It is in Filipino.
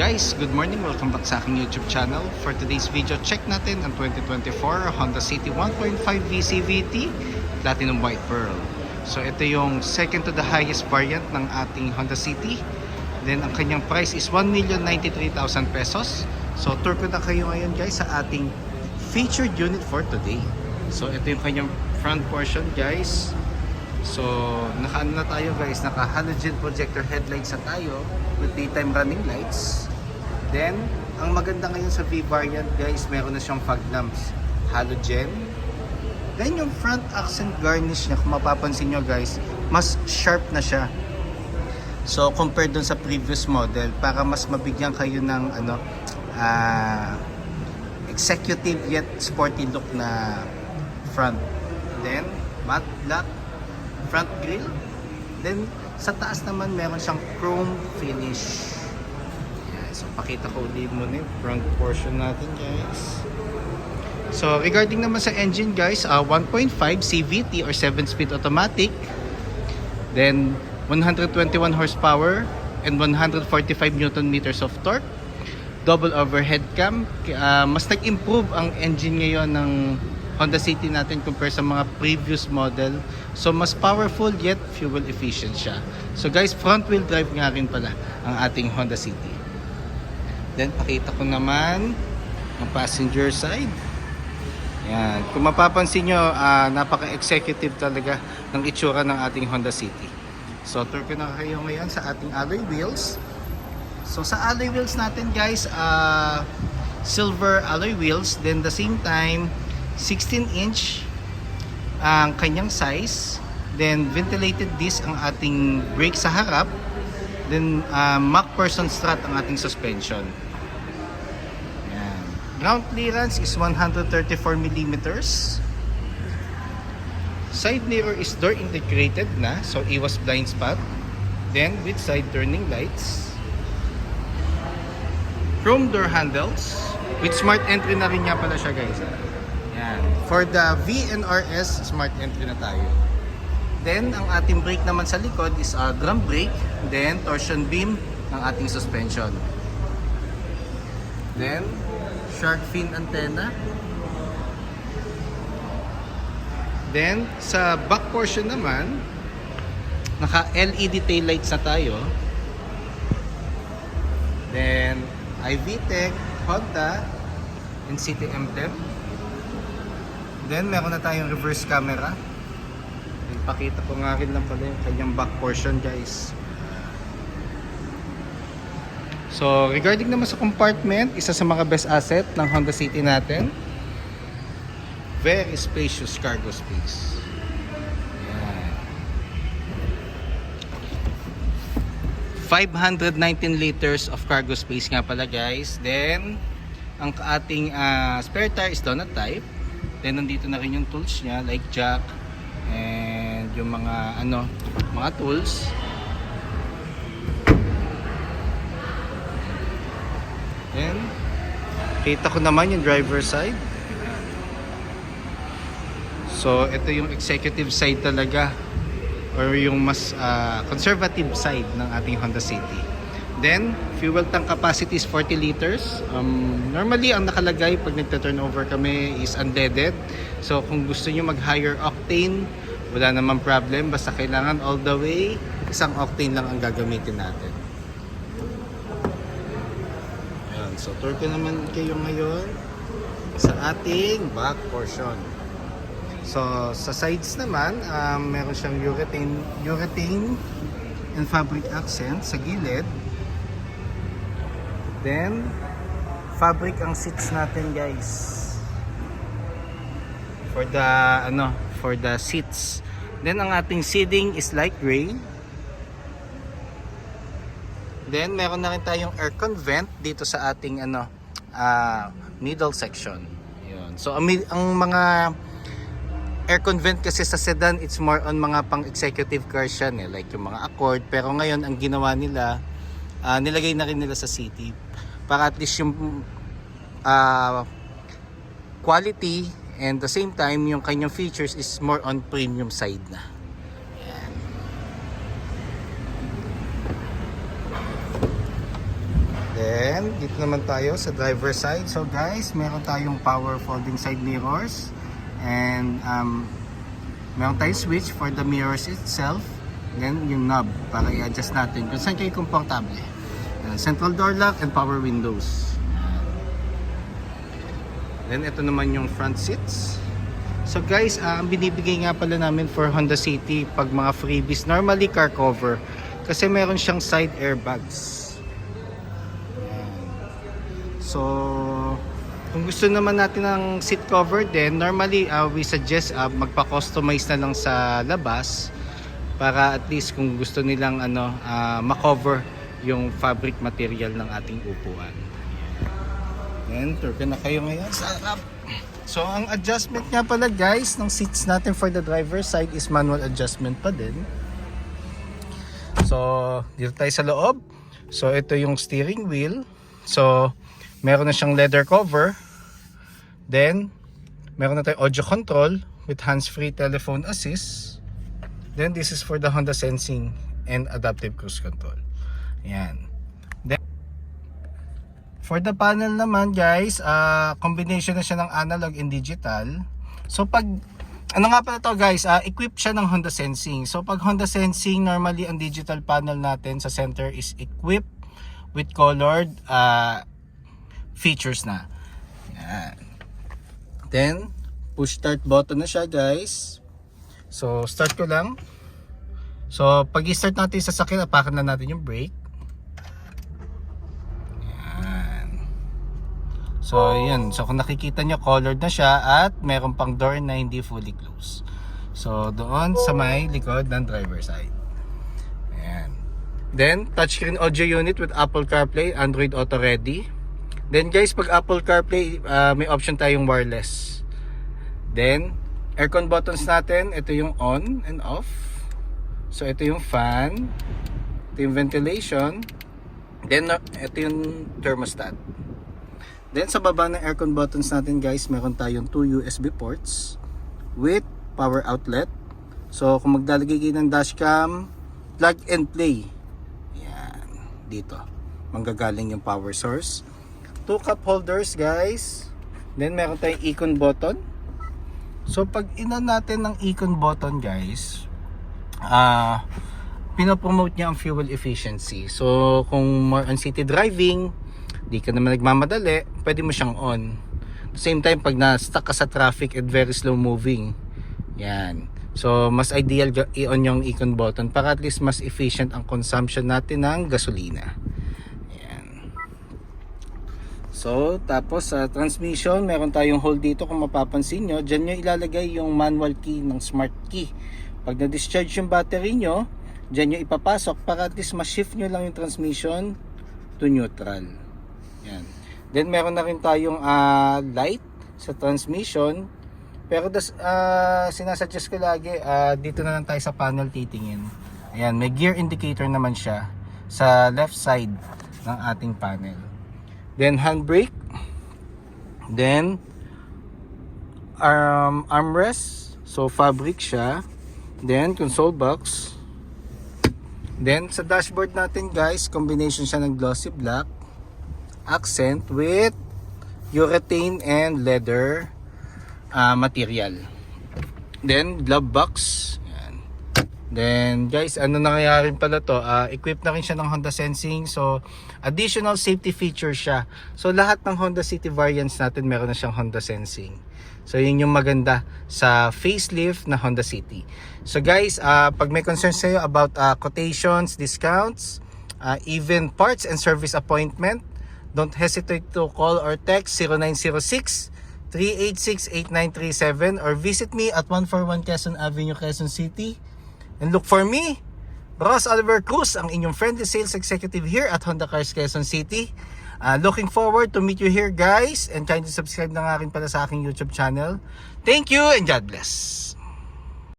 Guys, good morning. Welcome back sa aking YouTube channel. For today's video, check natin ang 2024 Honda City 1.5 VCVT Platinum White Pearl. So ito yung second to the highest variant ng ating Honda City. Then ang kanyang price is 1,093,000 pesos. So tour ko na kayo ngayon guys sa ating featured unit for today. So ito yung kanyang front portion guys. So naka-ano na tayo guys, naka halogen projector headlights na tayo with daytime running lights. Then ang maganda ngayon sa V variant guys, meron na siyang fog lamps, halogen. Then yung front accent garnish niya, kung mapapansin nyo guys, mas sharp na siya. So compared dun sa previous model, para mas mabigyan kayo ng executive yet sporty look na front. Then matte black front grille. Then sa taas naman meron siyang chrome finish. Yan. So pakita ko ulit muna yung front portion natin guys. So regarding naman sa engine guys, 1.5 CVT or 7-speed automatic. Then 121 horsepower and 145 Newton meters of torque. Double overhead cam. Mas nag-improve ang engine ngayon ng Honda City natin compare sa mga previous model. So mas powerful yet fuel efficient siya. So guys, front wheel drive nga rin pala ang ating Honda City. Then pakita ko naman ang passenger side. Yan. Kung mapapansin nyo, napaka-executive talaga ng itsura ng ating Honda City. So tour ko na kayo ngayon sa ating alloy wheels. So sa alloy wheels natin guys, silver alloy wheels. Then the same time 16-inch ang kanyang size. Then ventilated disc ang ating brake sa harap. Then MacPherson strut ang ating suspension. Yan. Ground clearance is 134 millimeters. Side mirror is door integrated na, so iwas blind spot. Then with side turning lights. Chrome door handles with smart entry na rin nga pala siya guys. Yan. For the VNRS, smart entry na tayo. Then, ang ating brake naman sa likod is drum brake. Then, torsion beam ng ating suspension. Then, shark fin antenna. Then, sa back portion naman, naka LED tail lights na tayo. Then, iVTEC, Honda, and City emblem. Then, meron na tayong reverse camera. Ipakita ko nga rin lang pala yung kanyang back portion guys. So, regarding naman sa compartment, isa sa mga best asset ng Honda City natin. Very spacious cargo space. Yan. 519 liters of cargo space nga pala guys. Then, ang ating spare tire is donut type. Then nandito na rin yung tools niya like jack and yung mga mga tools. Then kita ko naman yung driver side. So ito yung executive side talaga or yung mas conservative side ng ating Honda City. Then, fuel tank capacity is 40 liters. Normally, ang nakalagay pag nagta-turnover kami is unleaded. So, kung gusto nyo mag-higher octane, wala namang problem. Basta kailangan all the way, isang octane lang ang gagamitin natin. Ayan. So, tour ko naman kayo ngayon sa ating back portion. So, sa sides naman, meron siyang urethane and fabric accent sa gilid. Then, fabric ang seats natin guys. For the seats. Then, ang ating seating is light gray. Then, meron na rin tayong aircon vent dito sa ating middle section. Yun. So, ang mga aircon vent kasi sa sedan, it's more on mga pang executive cars yan like yung mga Accord. Pero ngayon, ang ginawa nila, nilagay na rin nila sa City para at least yung quality and the same time yung kanyang features is more on premium side na. Ayan. Then And dito naman tayo sa driver side. So guys, meron tayong power folding side mirrors. And meron tayong switch for the mirrors itself. Then yung knob para i-adjust natin kung saan kayo komportable. Central door lock and power windows. Then ito naman yung front seats. So guys, ang binibigay nga pala namin for Honda City pag mga freebies, normally car cover. Kasi meron siyang side airbags. Ayan. So, kung gusto naman natin ng seat cover din, normally we suggest magpa-customize na lang sa labas para at least kung gusto nilang ma-cover yung fabric material ng ating upuan. Then, tour ka na kayo ngayon sa harap. So, ang adjustment nga pala guys ng seats natin for the driver's side is manual adjustment pa din. So, dito tayo sa loob. So, ito yung steering wheel. So, meron na siyang leather cover. Then, meron na tayong audio control with hands-free telephone assist. Then, this is for the Honda Sensing and adaptive cruise control. Ayan. Then, for the panel naman guys, combination na siya ng analog and digital. So pag, ano nga pala to guys, equipped siya ng Honda Sensing. So pag Honda Sensing, normally ang digital panel natin sa center is equipped with colored features na. Yan. Then, push start button na siya guys. So start ko lang. So pag i-start natin sa sakyan, apakan na natin yung brake. So yun, so kung nakikita nyo colored na siya at meron pang door na hindi fully closed. So doon sa may likod ng driver side. Ayan. Then touchscreen audio unit with Apple CarPlay, Android Auto Ready. Then guys, pag Apple CarPlay, may option tayong wireless. Then aircon buttons natin, ito yung on and off. So ito yung fan, ito yung ventilation. Then ito yung thermostat. Then sa baba ng aircon buttons natin guys, meron tayong 2 USB ports with power outlet. So kung maglalagay kayo ng dashcam, plug and play. Yan, dito. Manggagaling yung power source. 2 cup holders guys. Then meron tayong icon button. So pag in-on natin ng icon button guys, pinopromote niya ang fuel efficiency. So kung more on city driving, di ka naman nagmamadali, pwede mo siyang on. At the same time, pag na-stuck ka sa traffic and very slow moving, yan. So, mas ideal i-on yung icon button para at least mas efficient ang consumption natin ng gasolina. Yan. So, tapos sa transmission, meron tayong hole dito kung mapapansin nyo. Diyan nyo ilalagay yung manual key ng smart key. Pag na-discharge yung battery nyo, diyan nyo ipapasok para at least ma-shift nyo lang yung transmission to neutral. Yan. Then meron na rin tayong light sa transmission. Pero sinasuggest ko lagi, dito na lang tayo sa panel titingin. Ayan, may gear indicator naman siya sa left side ng ating panel. Then handbrake. Then armrest. So fabric siya. Then console box. Then sa dashboard natin guys, combination siya ng glossy black accent with urethane and leather material. Then glove box. Yan. Then guys, ano nangyayari pala to, equipped na rin siya ng Honda Sensing. So additional safety feature siya. So lahat ng Honda City variants natin meron na siyang Honda Sensing. So yun yung maganda sa facelift na Honda City. So guys, pag may concerns kayo about quotations, discounts, even parts and service appointment, don't hesitate to call or text 0906-386-8937 or visit me at 141 Quezon Avenue, Quezon City. And look for me, Ross Oliver Cruz, ang inyong friendly sales executive here at Honda Cars Quezon City. Looking forward to meet you here guys, and kindly subscribe na nga rin pala sa aking YouTube channel. Thank you and God bless.